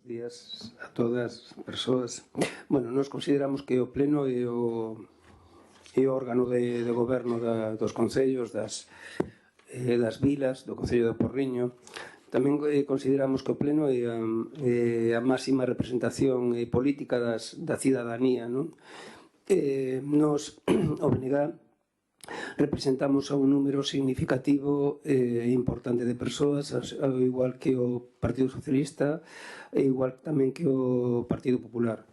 Días a todas as persoas. Bueno, nós consideramos que o Pleno é o órgano de goberno dos concellos, das vilas, do Concello de Porriño. Tamén consideramos que o Pleno é a máxima representación política da cidadanía, non? Nos, o BNG, representamos a un número significativo e importante de persoas, ao igual que o Partido Socialista e igual tamén que o Partido Popular.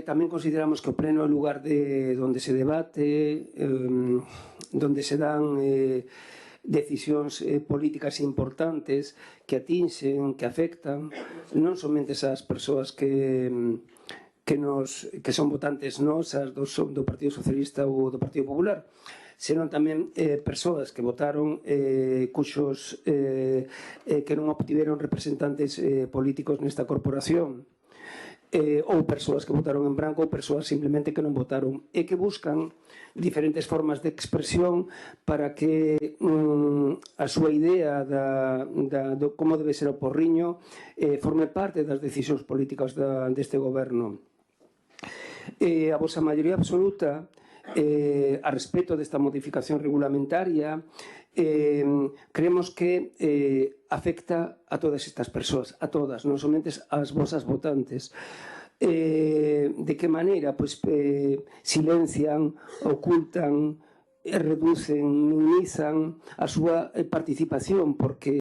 Tamén consideramos que o Pleno é o lugar onde se debate, onde se dan decisións políticas importantes que atinxen, que afectan non somente as persoas que son votantes nosas do Partido Socialista ou do Partido Popular, senón tamén persoas que votaron que non obtiveron representantes políticos nesta corporación, ou persoas que votaron en branco ou persoas simplemente que non votaron e que buscan diferentes formas de expresión para que a súa idea de como debe ser o Porriño forme parte das decisións políticas deste goberno. A vosa maioría absoluta, a respecto desta modificación regulamentaria, creemos que afecta a todas estas persoas, a todas, non somente as vosas votantes. De que maneira? Pois silencian, ocultan, reducen, minimizan a súa participación, porque